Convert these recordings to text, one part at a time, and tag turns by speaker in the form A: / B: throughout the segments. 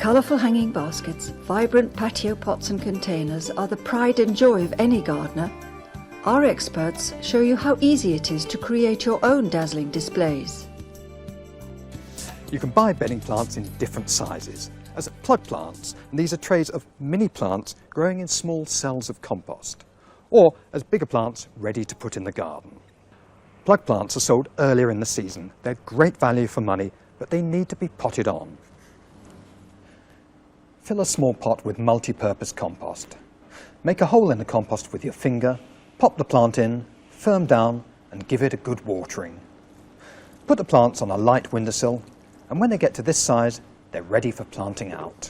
A: Colourful hanging baskets, vibrant patio pots and containers are the pride and joy of any gardener. Our experts show you how easy it is to create your own dazzling displays.
B: You can buy bedding plants in different sizes as plug plants, and these are trays of mini plants growing in small cells of compost, or as bigger plants ready to put in the garden. Plug plants are sold earlier in the season. They're great value for money, but they need to be potted on. Fill a small pot with multi-purpose compost. Make a hole in the compost with your finger, pop the plant in, firm down, and give it a good watering. Put the plants on a light windowsill, and when they get to this size, they're ready for planting out.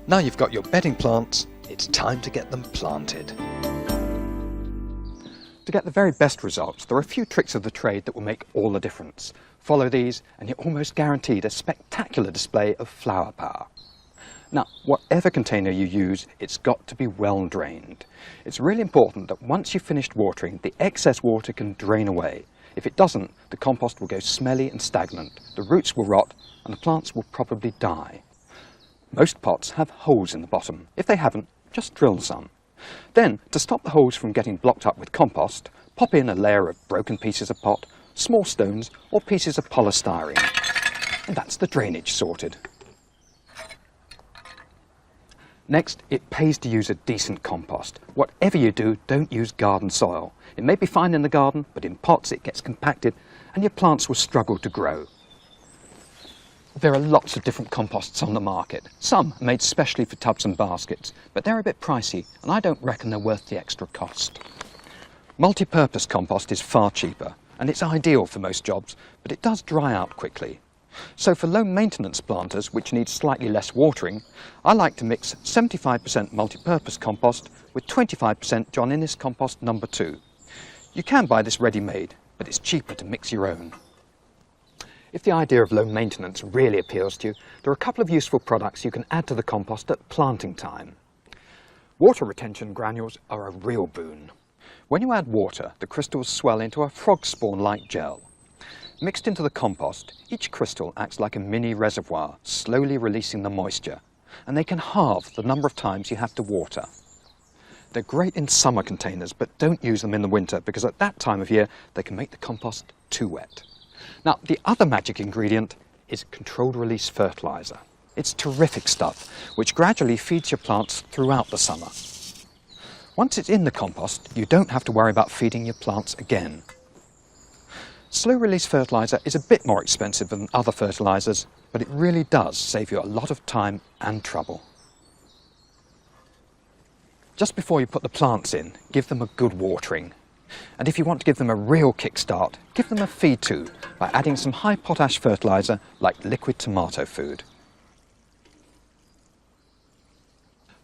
B: Now you've got your bedding plants, it's time to get them planted. To get the very best results, there are a few tricks of the trade that will make all the difference. Follow these and you're almost guaranteed a spectacular display of flower power. Now, whatever container you use, it's got to be well drained. It's really important that once you've finished watering, the excess water can drain away. If it doesn't, the compost will go smelly and stagnant, the roots will rot, and the plants will probably die. Most pots have holes in the bottom. If they haven't, just drill some. Then, to stop the holes from getting blocked up with compost, pop in a layer of broken pieces of pot, small stones, or pieces of polystyrene. And that's the drainage sorted. Next, it pays to use a decent compost. Whatever you do, don't use garden soil. It may be fine in the garden, but in pots it gets compacted and your plants will struggle to grow. There are lots of different composts on the market. Some are made specially for tubs and baskets, but they're a bit pricey and I don't reckon they're worth the extra cost. Multi-purpose compost is far cheaper and it's ideal for most jobs, but it does dry out quickly. So for low maintenance planters, which need slightly less watering, I like to mix 75% multi-purpose compost with 25% John Innes compost number 2. You can buy this ready-made, but it's cheaper to mix your own. If the idea of low maintenance really appeals to you, there are a couple of useful products you can add to the compost at planting time. Water retention granules are a real boon. When you add water, the crystals swell into a frog spawn-like gel. Mixed into the compost, each crystal acts like a mini reservoir, slowly releasing the moisture, and they can halve the number of times you have to water. They're great in summer containers, but don't use them in the winter because at that time of year they can make the compost too wet. Now, the other magic ingredient is controlled release fertilizer. It's terrific stuff, which gradually feeds your plants throughout the summer. Once it's in the compost, you don't have to worry about feeding your plants again. Slow release fertilizer is a bit more expensive than other fertilizers, but it really does save you a lot of time and trouble. Just before you put the plants in, give them a good watering. And if you want to give them a real kickstart, give them a feed too by adding some high potash fertilizer like liquid tomato food.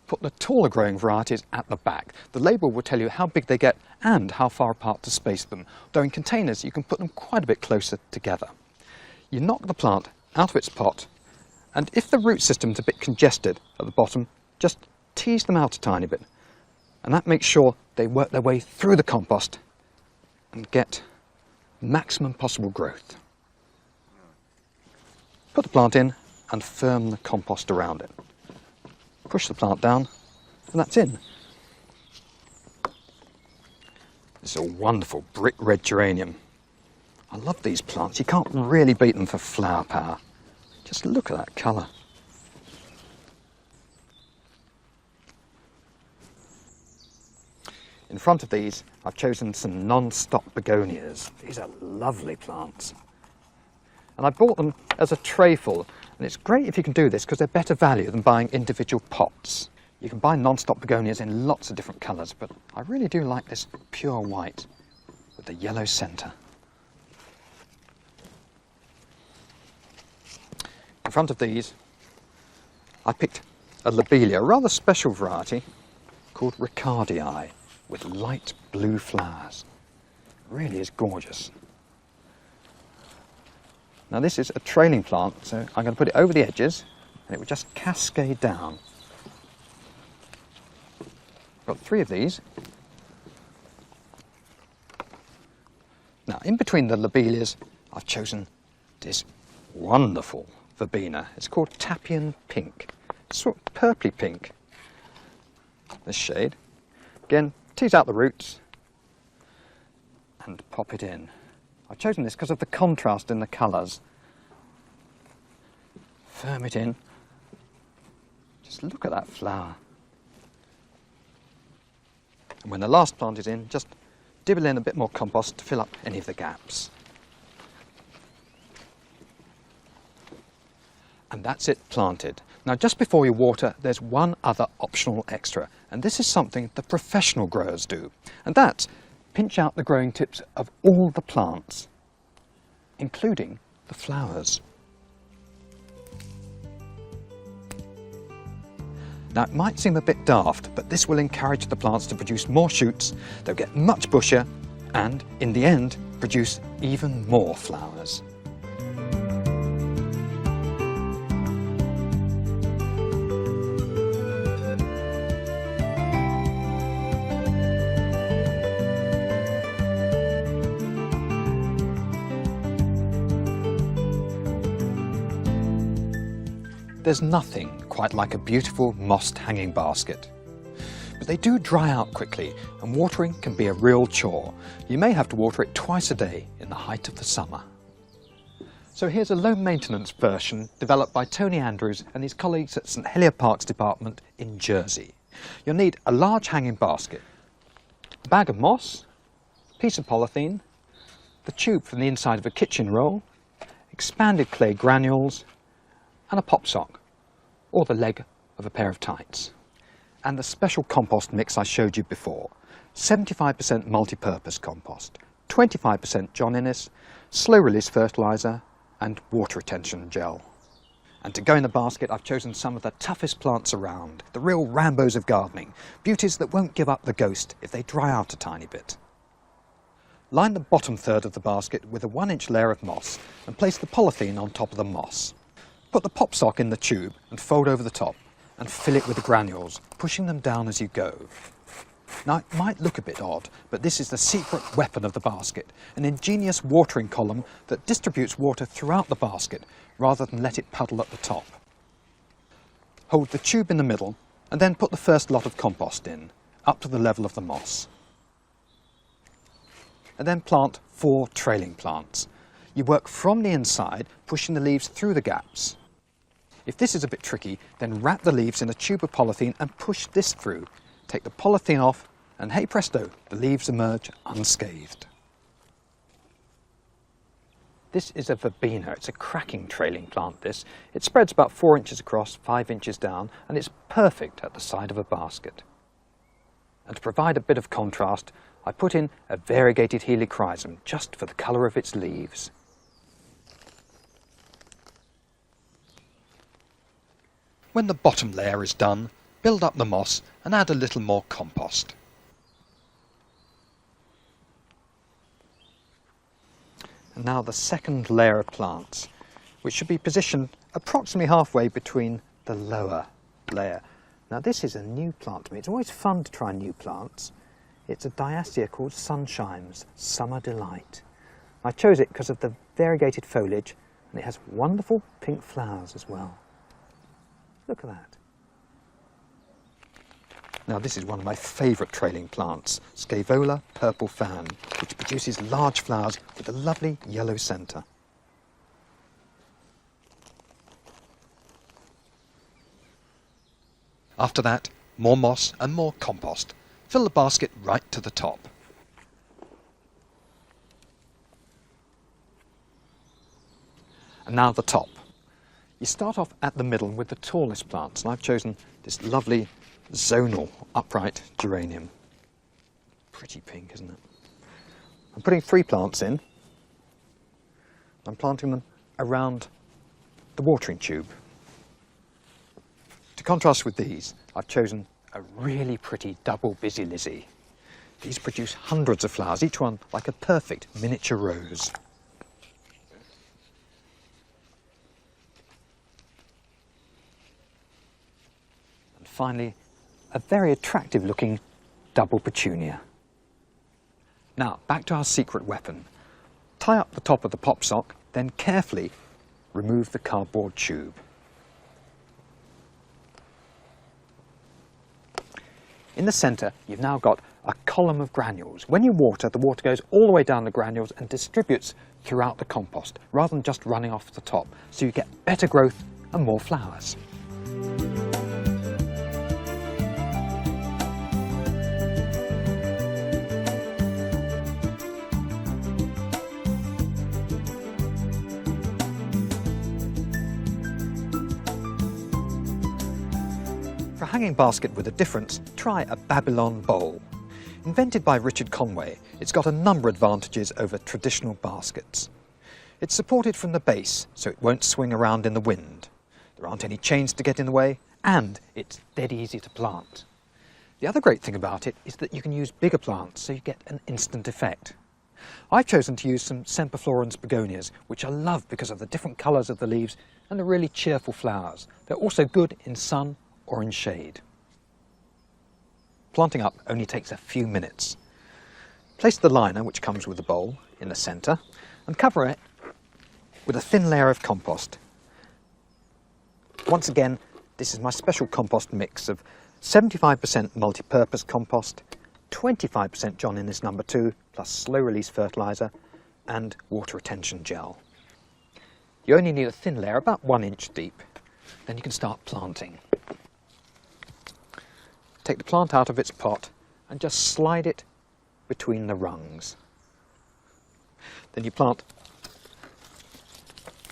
B: Put the taller growing varieties at the back. The label will tell you how big they get and how far apart to space them, though in containers you can put them quite a bit closer together. You knock the plant out of its pot, and if the root system's a bit congested at the bottom, just tease them out a tiny bit, and that makes sure they work their way through the compost and get maximum possible growth. Put the plant in and firm the compost around it. Push the plant down, and that's in. This is a wonderful brick red geranium. I love these plants. You can't really beat them for flower power. Just look at that colour. In front of these, I've chosen some non-stop begonias. These are lovely plants. And I bought them as a trayful, and it's great if you can do this because they're better value than buying individual pots. You can buy non-stop begonias in lots of different colours, but I really do like this pure white with the yellow centre. In front of these, I picked a lobelia, a rather special variety called Ricardii, with light blue flowers. It really is gorgeous. Now this is a trailing plant, so I'm going to put it over the edges and it will just cascade down. Got 3 of these. Now in between the lobelias I've chosen this wonderful verbena. It's called Tapion Pink. It's sort of purpley pink, this shade. Again, tease out the roots and pop it in. I've chosen this because of the contrast in the colours. Firm it in. Just look at that flower. And when the last plant is in, just dibble in a bit more compost to fill up any of the gaps. And that's it planted. Now just before you water, there's one other optional extra, and this is something the professional growers do, and that's pinch out the growing tips of all the plants, including the flowers. Now it might seem a bit daft, but this will encourage the plants to produce more shoots, they'll get much bushier, and in the end produce even more flowers. There's nothing quite like a beautiful mossed hanging basket. But they do dry out quickly, and watering can be a real chore. You may have to water it twice a day in the height of the summer. So here's a low maintenance version developed by Tony Andrews and his colleagues at St Helier Parks Department in Jersey. You'll need a large hanging basket, a bag of moss, a piece of polythene, the tube from the inside of a kitchen roll, expanded clay granules, and a pop sock, or the leg of a pair of tights. And the special compost mix I showed you before, 75% multi-purpose compost, 25% John Innes, slow release fertiliser and water retention gel. And to go in the basket I've chosen some of the toughest plants around, the real Rambos of gardening, beauties that won't give up the ghost if they dry out a tiny bit. Line the bottom third of the basket with a 1-inch layer of moss and place the polythene on top of the moss. Put the pop sock in the tube and fold over the top and fill it with the granules, pushing them down as you go. Now it might look a bit odd, but this is the secret weapon of the basket, an ingenious watering column that distributes water throughout the basket rather than let it puddle at the top. Hold the tube in the middle and then put the first lot of compost in, up to the level of the moss. And then plant 4 trailing plants. You work from the inside, pushing the leaves through the gaps. If this is a bit tricky, then wrap the leaves in a tube of polythene and push this through. Take the polythene off and hey presto, the leaves emerge unscathed. This is a verbena. It's a cracking trailing plant, this. It spreads about 4 inches across, 5 inches down, and it's perfect at the side of a basket. And to provide a bit of contrast, I put in a variegated helichrysum just for the colour of its leaves. When the bottom layer is done, build up the moss and add a little more compost. And now the second layer of plants, which should be positioned approximately halfway between the lower layer. Now this is a new plant to me. It's always fun to try new plants. It's a diastia called Sunshine's Summer Delight. I chose it because of the variegated foliage, and it has wonderful pink flowers as well. Look at that. Now this is one of my favourite trailing plants, Scaevola purple fan, which produces large flowers with a lovely yellow centre. After that, more moss and more compost. Fill the basket right to the top. And now the top. You start off at the middle with the tallest plants, and I've chosen this lovely zonal upright geranium. Pretty pink, isn't it? I'm putting 3 plants in. I'm planting them around the watering tube. To contrast with these, I've chosen a really pretty double busy lizzie. These produce hundreds of flowers, each one like a perfect miniature rose. And finally, a very attractive looking double petunia. Now, back to our secret weapon. Tie up the top of the pop sock Then carefully remove the cardboard tube. In the centre, you've now got a column of granules. When you water, the water goes all the way down the granules and distributes throughout the compost, rather than just running off the top, so you get better growth and more flowers. For a hanging basket with a difference, try a Babylon bowl. Invented by Richard Conway, it's got a number of advantages over traditional baskets. It's supported from the base, so it won't swing around in the wind. There aren't any chains to get in the way, and it's dead easy to plant. The other great thing about it is that you can use bigger plants, so you get an instant effect. I've chosen to use some Semperflorens begonias, which I love because of the different colours of the leaves and the really cheerful flowers. They're also good in sun or in shade. Planting up only takes a few minutes. Place the liner, which comes with the bowl, in the centre and cover it with a thin layer of compost. Once again, this is my special compost mix of 75% multi-purpose compost, 25% John Innes No. 2 plus slow release fertiliser and water retention gel. You only need a thin layer, about 1 inch deep. Then you can start planting. Take the plant out of its pot and just slide it between the rungs. Then you plant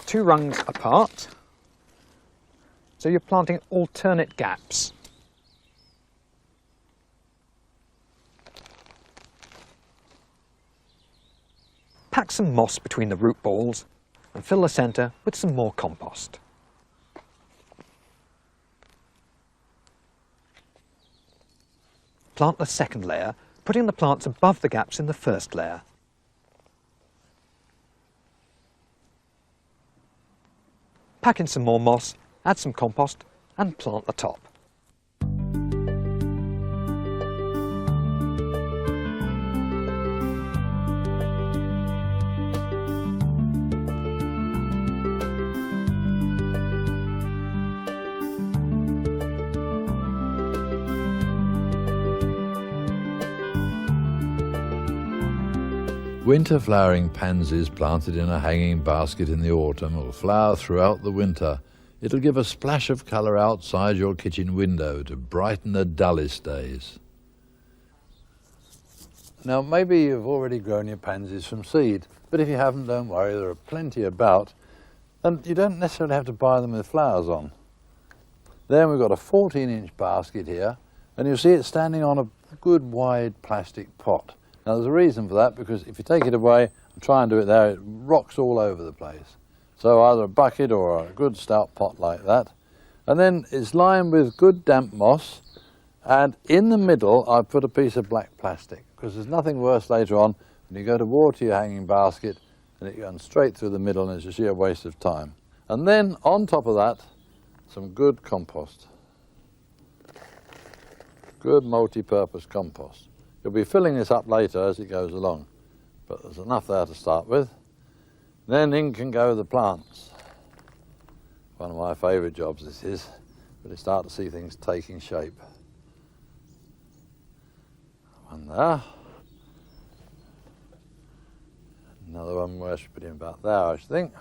B: 2 rungs apart, so you're planting alternate gaps. Pack some moss between the root balls and fill the centre with some more compost. Plant the second layer, putting the plants above the gaps in the first layer. Pack in some more moss, add some compost and plant the top.
C: Winter flowering pansies planted in a hanging basket in the autumn will flower throughout the winter. It'll give a splash of colour outside your kitchen window to brighten the dullest days. Now maybe you've already grown your pansies from seed, but if you haven't, don't worry, there are plenty about. And you don't necessarily have to buy them with flowers on. Then we've got a 14-inch basket here, and you'll see it standing on a good wide plastic pot. Now there's a reason for that, because if you take it away and try and do it there, it rocks all over the place. So either a bucket or a good stout pot like that. And then it's lined with good damp moss, and in the middle I put a piece of black plastic, because there's nothing worse later on when you go to water your hanging basket and it goes straight through the middle and it's a sheer waste of time. And then on top of that, some good compost. Good multi-purpose compost. You'll be filling this up later as it goes along, but there's enough there to start with. Then in can go the plants. One of my favourite jobs this is, but you start to see things taking shape. One there. Another one where I should put in about there, I should think.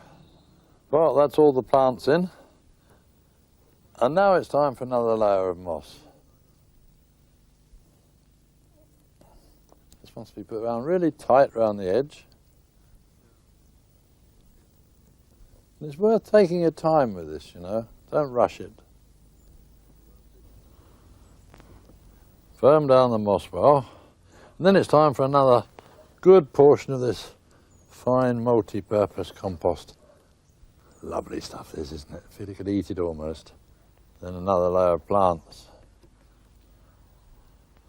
C: Well, that's all the plants in. And now it's time for another layer of moss. This wants to be put around really tight around the edge. And it's worth taking your time with this, you know. Don't rush it. Firm down the moss well. And then it's time for another good portion of this fine multi-purpose compost. Lovely stuff this, isn't it? I feel you could eat it almost. Then another layer of plants.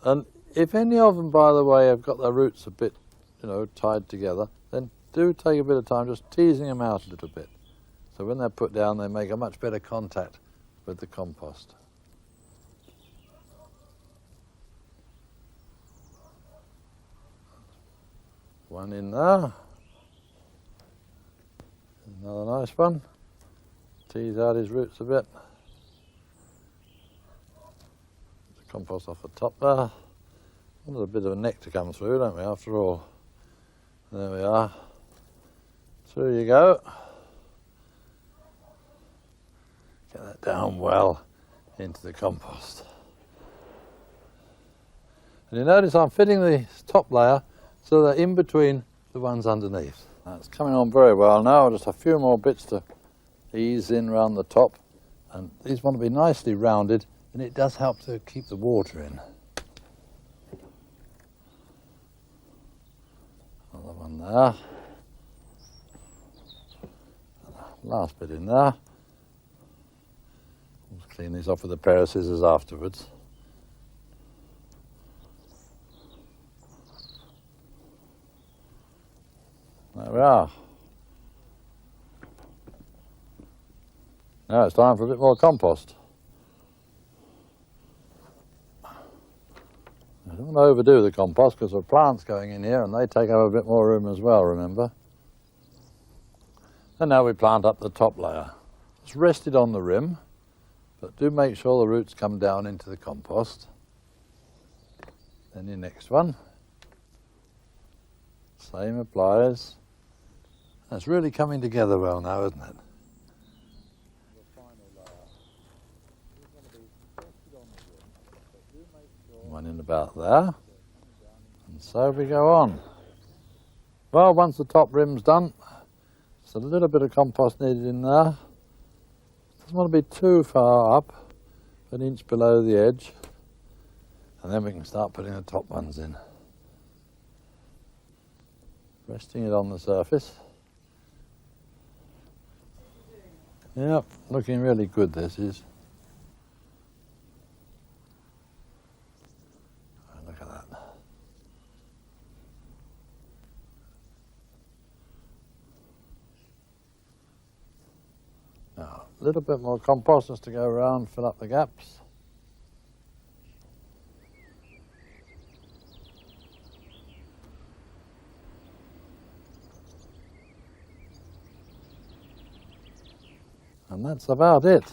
C: And if any of them, by the way, have got their roots a bit, you know, tied together, then do take a bit of time just teasing them out a little bit. So when they're put down, they make a much better contact with the compost. One in there. Another nice one. Tease out his roots a bit. The compost off the top there. There's a bit of a neck to come through, don't we, after all? There we are. Through you go. Get that down well into the compost. And you notice I'm fitting the top layer so they're in between the ones underneath. That's coming on very well now. Just a few more bits to ease in around the top. And these want to be nicely rounded, and it does help to keep the water in. Another one there. Last bit in there. We'll clean these off with a pair of scissors afterwards. There we are. Now it's time for a bit more compost. I don't want to overdo the compost because there are plants going in here and they take up a bit more room as well, remember? And now we plant up the top layer. It's rested on the rim, but do make sure the roots come down into the compost. Then your next one. Same applies. That's really coming together well now, isn't it? One in about there. And so we go on. Well, once the top rim's done, there's a little bit of compost needed in there. Doesn't want to be too far up, an inch below the edge. And then we can start putting the top ones in. Resting it on the surface. Yep, looking really good this is. Look at that. Now, a little bit more compost just to go around, fill up the gaps. And that's about it.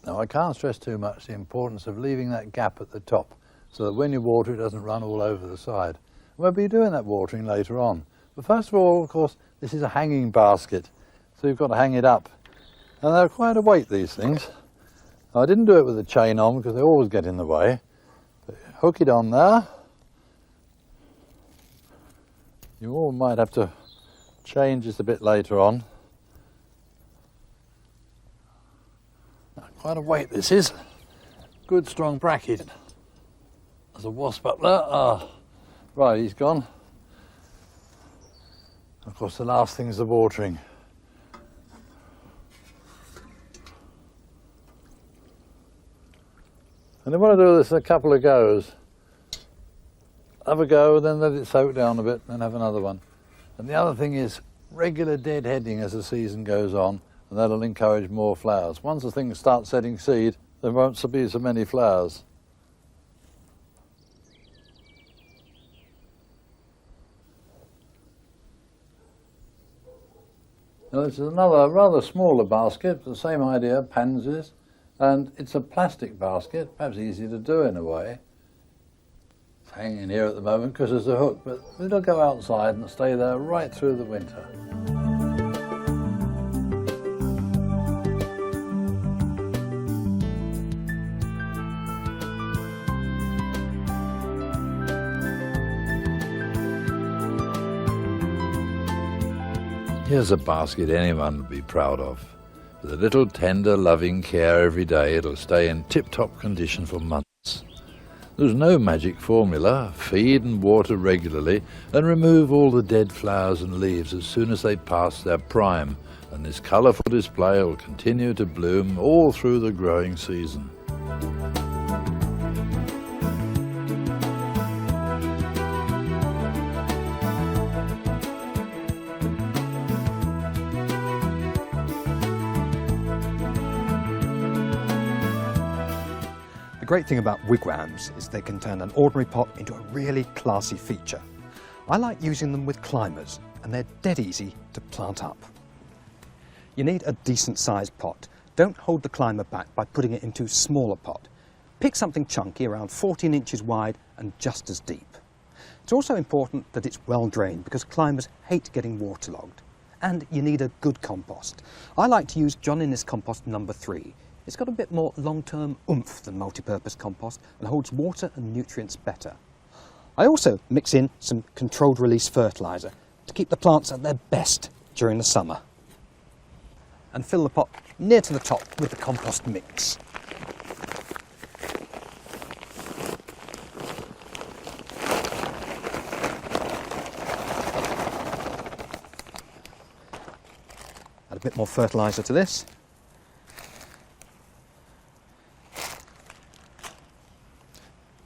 C: Now I can't stress too much the importance of leaving that gap at the top so that when you water it doesn't run all over the side. We'll be doing that watering later on. But first of all, of course, this is a hanging basket, so you've got to hang it up. And they're quite a weight, these things. Now, I didn't do it with a chain on because they always get in the way. But hook it on there. You all might have to change this a bit later on. Quite a weight this is. Good strong bracket. There's a wasp up there. Ah, right, he's gone. Of course, the last thing is the watering. And I want to do this in a couple of goes. Have a go, then let it soak down a bit, then have another one. And the other thing is regular deadheading as the season goes on. And that'll encourage more flowers. Once the things start setting seed, there won't be so many flowers. Now this is another rather smaller basket, the same idea, pansies, and it's a plastic basket, perhaps easy to do in a way. It's hanging here at the moment because there's a hook, but it'll go outside and stay there right through the winter. Here's a basket anyone would be proud of. With a little tender, loving care every day, it'll stay in tip-top condition for months. There's no magic formula. Feed and water regularly and remove all the dead flowers and leaves as soon as they pass their prime, and this colourful display will continue to bloom all through the growing season.
B: The great thing about wigwams is they can turn an ordinary pot into a really classy feature. I like using them with climbers, and they're dead easy to plant up. You need a decent sized pot. Don't hold the climber back by putting it into a smaller pot. Pick something chunky, around 14 inches wide and just as deep. It's also important that it's well drained because climbers hate getting waterlogged. And you need a good compost. I like to use John Innes compost number 3. It's got a bit more long-term oomph than multi-purpose compost and holds water and nutrients better. I also mix in some controlled release fertiliser to keep the plants at their best during the summer. And fill the pot near to the top with the compost mix. Add a bit more fertiliser to this.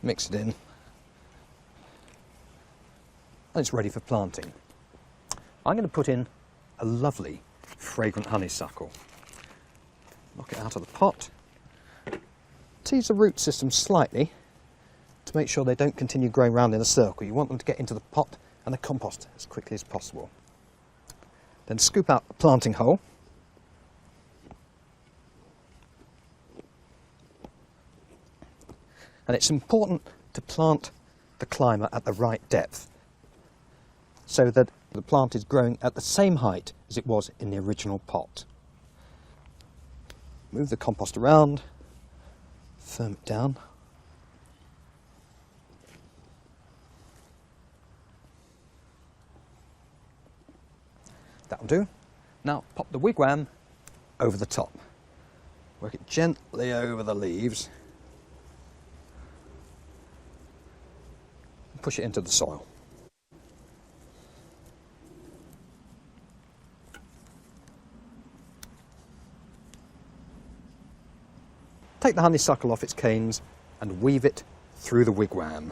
B: Mix it in. And it's ready for planting. I'm going to put in a lovely fragrant honeysuckle. Knock it out of the pot. Tease the root system slightly to make sure they don't continue growing round in a circle. You want them to get into the pot and the compost as quickly as possible. Then scoop out a planting hole. And it's important to plant the climber at the right depth so that the plant is growing at the same height as it was in the original pot. Move the compost around, firm it down. That'll do. Now pop the wigwam over the top. Work it gently over the leaves. And push it into the soil. Take the honeysuckle off its canes and weave it through the wigwam.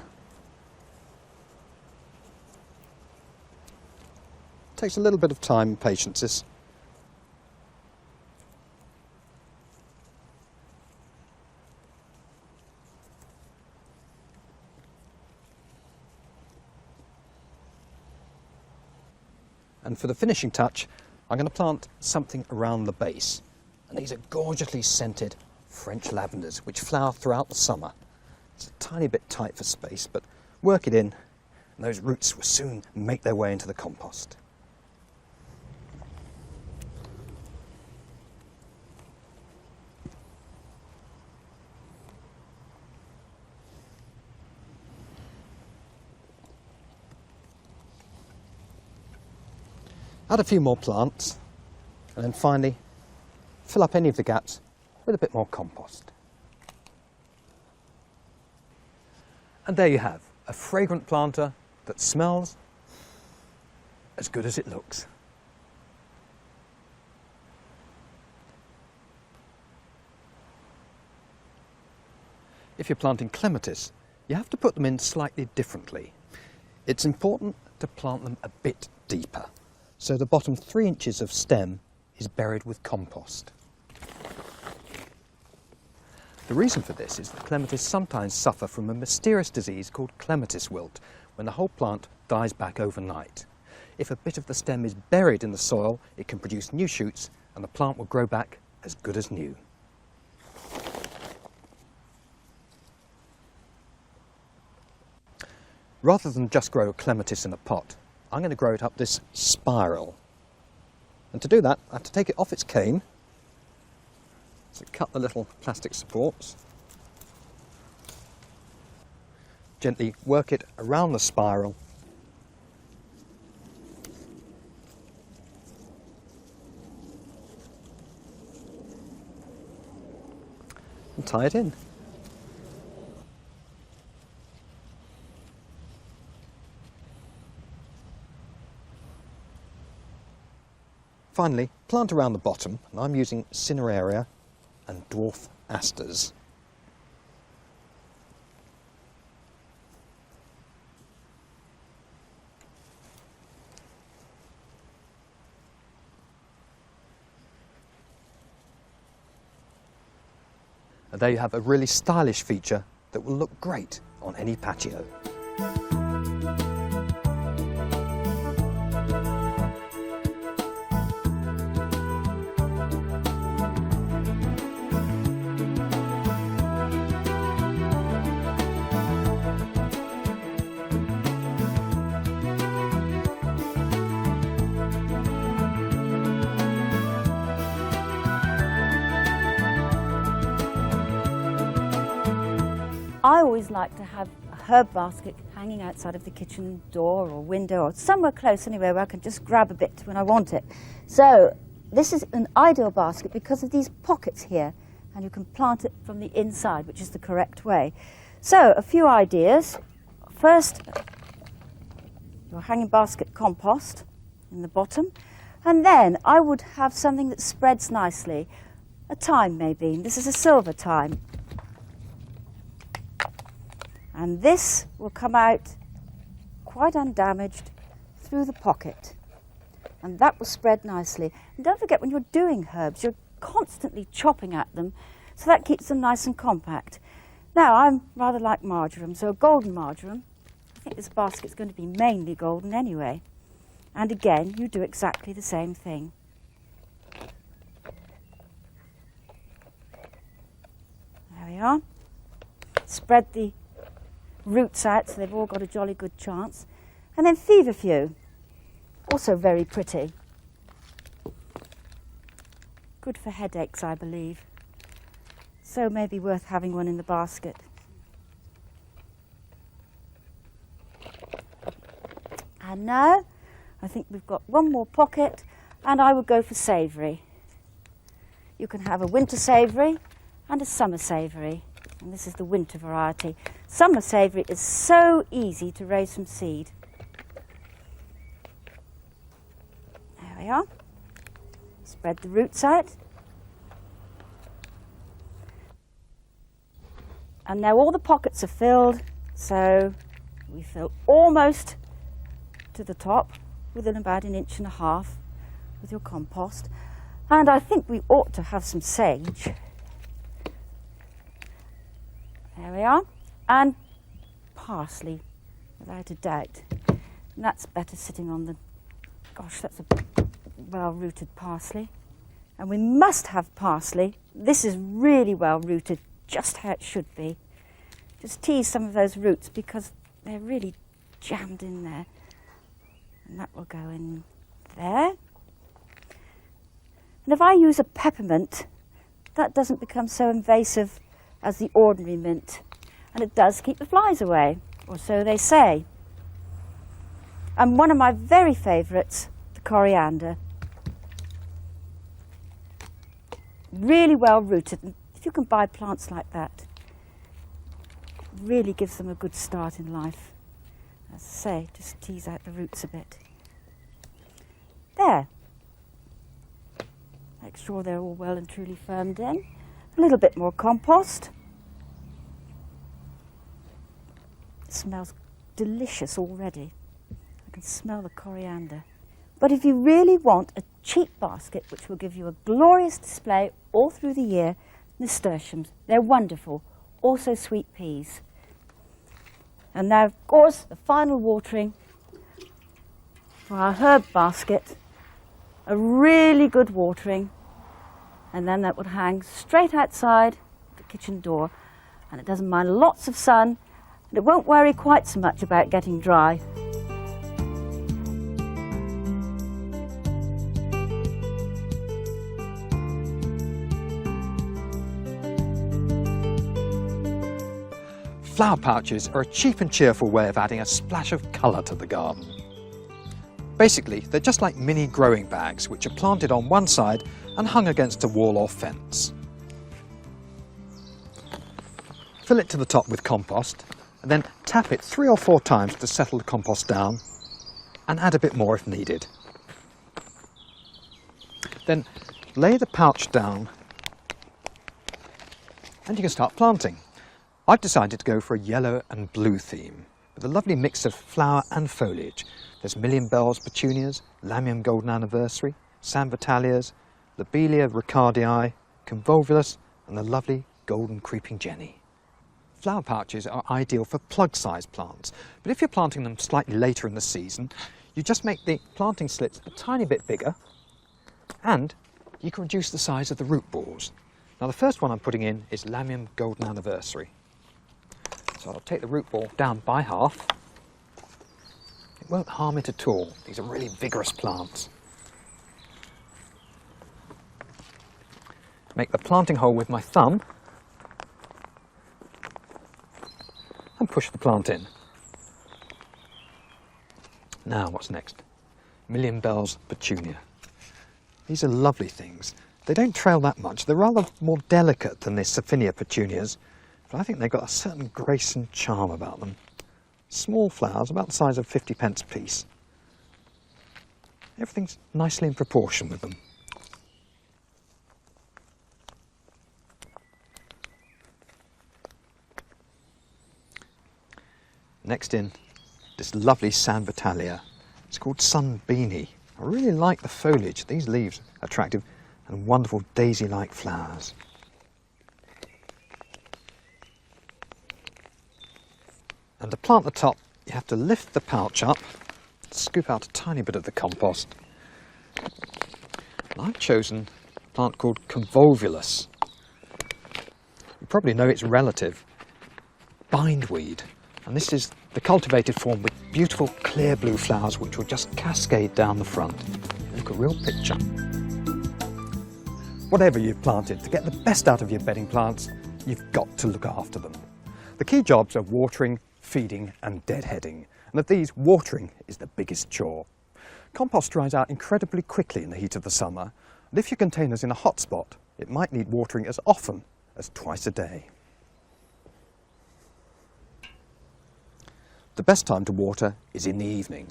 B: Takes a little bit of time and patience, this. And for the finishing touch, I'm going to plant something around the base. And these are gorgeously scented French lavenders, which flower throughout the summer. It's a tiny bit tight for space, but work it in, and those roots will soon make their way into the compost. Add a few more plants, and then finally fill up any of the gaps with a bit more compost. And there you have a fragrant planter that smells as good as it looks. If you're planting clematis, you have to put them in slightly differently. It's important to plant them a bit deeper, so the bottom 3 inches of stem is buried with compost. The reason for this is that clematis sometimes suffer from a mysterious disease called clematis wilt, when the whole plant dies back overnight. If a bit of the stem is buried in the soil, it can produce new shoots and the plant will grow back as good as new. Rather than just grow clematis in a pot, I'm going to grow it up this spiral. And to do that, I have to take it off its cane. So cut the little plastic supports. Gently work it around the spiral. And tie it in. Finally, plant around the bottom, and I'm using Cineraria and dwarf asters. And there you have a really stylish feature that will look great on any patio.
D: I always like to have a herb basket hanging outside of the kitchen door or window or somewhere close anywhere where I can just grab a bit when I want it. So this is an ideal basket because of these pockets here, and you can plant it from the inside, which is the correct way. So a few ideas. First, your hanging basket compost in the bottom, and then I would have something that spreads nicely. A thyme maybe. This is a silver thyme. And this will come out quite undamaged through the pocket. And that will spread nicely. And don't forget, when you're doing herbs, you're constantly chopping at them, so that keeps them nice and compact. Now, I'm rather like marjoram, so a golden marjoram. I think this basket's going to be mainly golden anyway. And again, you do exactly the same thing. There we are. Spread the roots out so they've all got a jolly good chance. And then feverfew, also very pretty. Good for headaches, I believe. So maybe worth having one in the basket. And now, I think we've got one more pocket, and I would go for savoury. You can have a winter savoury and a summer savoury, and this is the winter variety. Summer savoury is so easy to raise from seed. There we are. Spread the roots out. And now all the pockets are filled, so we fill almost to the top, within about 1.5 inches with your compost. And I think we ought to have some sage. There we are. And parsley, without a doubt. And that's better sitting on the, gosh, that's a well-rooted parsley. And we must have parsley. This is really well-rooted, just how it should be. Just tease some of those roots because they're really jammed in there. And that will go in there. And if I use a peppermint, that doesn't become so invasive as the ordinary mint. And it does keep the flies away, or so they say. And one of my very favourites, the coriander. Really well rooted. And if you can buy plants like that, it really gives them a good start in life. As I say, just tease out the roots a bit. There. Make sure they're all well and truly firmed in. A little bit more compost. It smells delicious already. I can smell the coriander. But if you really want a cheap basket which will give you a glorious display all through the year, nasturtiums, they're wonderful. Also sweet peas. And now, of course, the final watering for our herb basket. A really good watering, and then that would hang straight outside the kitchen door, and it doesn't mind lots of sun, and it won't worry quite so much about getting dry.
B: Flower pouches are a cheap and cheerful way of adding a splash of colour to the garden. Basically, they're just like mini growing bags which are planted on one side and hung against a wall or fence. Fill it to the top with compost and then tap it 3 or 4 times to settle the compost down, and add a bit more if needed. Then lay the pouch down and you can start planting. I've decided to go for a yellow and blue theme with a lovely mix of flower and foliage. There's Million Bells petunias, Lamium Golden Anniversary, San Vitalias, Lobelia ricardii, Convolvulus and the lovely Golden Creeping Jenny. Flower pouches are ideal for plug-sized plants, but if you're planting them slightly later in the season, you just make the planting slits a tiny bit bigger and you can reduce the size of the root balls. Now the first one I'm putting in is Lamium Golden Anniversary. So I'll take the root ball down by half. It won't harm it at all. These are really vigorous plants. Make the planting hole with my thumb. and push the plant in. Now what's next? Million Bells Petunia. These are lovely things. They don't trail that much. They're rather more delicate than the Saphinia petunias, but I think they've got a certain grace and charm about them. Small flowers, about the size of 50p a piece. Everything's nicely in proportion with them. Next in, this lovely San Vitalia. It's called Sun Beanie. I really like the foliage. These leaves are attractive and wonderful daisy-like flowers. And to plant the top, you have to lift the pouch up, scoop out a tiny bit of the compost. And I've chosen a plant called Convolvulus. You probably know its relative, bindweed. And this is the cultivated form with beautiful clear blue flowers which will just cascade down the front. Look, a real picture. Whatever you've planted, to get the best out of your bedding plants, you've got to look after them. The key jobs are watering, feeding and deadheading. And of these, watering is the biggest chore. Compost dries out incredibly quickly in the heat of the summer, and if your container's in a hot spot, it might need watering as often as twice a day. The best time to water is in the evening,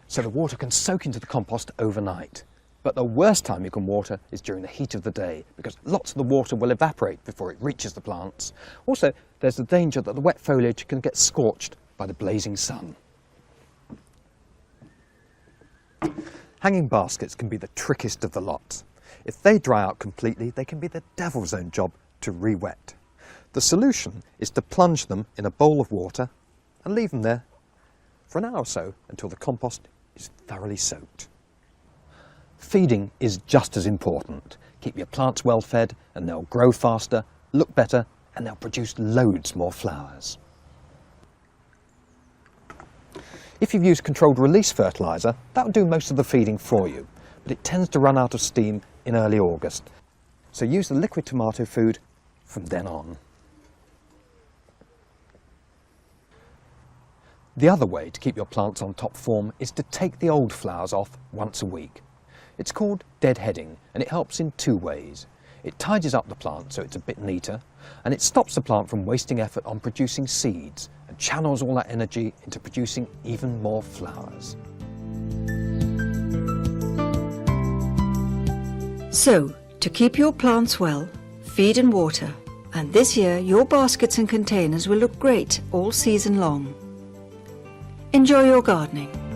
B: so the water can soak into the compost overnight. But the worst time you can water is during the heat of the day, because lots of the water will evaporate before it reaches the plants. Also, there's the danger that the wet foliage can get scorched by the blazing sun. Hanging baskets can be the trickiest of the lot. If they dry out completely, they can be the devil's own job to re-wet. The solution is to plunge them in a bowl of water and leave them there for an hour or so until the compost is thoroughly soaked. Feeding is just as important. Keep your plants well fed and they'll grow faster, look better, and they'll produce loads more flowers. If you've used controlled release fertiliser, that'll do most of the feeding for you, but it tends to run out of steam in early August. So use the liquid tomato food from then on. The other way to keep your plants on top form is to take the old flowers off once a week. It's called deadheading, and it helps in two ways. It tidies up the plant so it's a bit neater, and it stops the plant from wasting effort on producing seeds and channels all that energy into producing even more flowers.
A: So, to keep your plants well, feed and water, and this year your baskets and containers will look great all season long. Enjoy your gardening.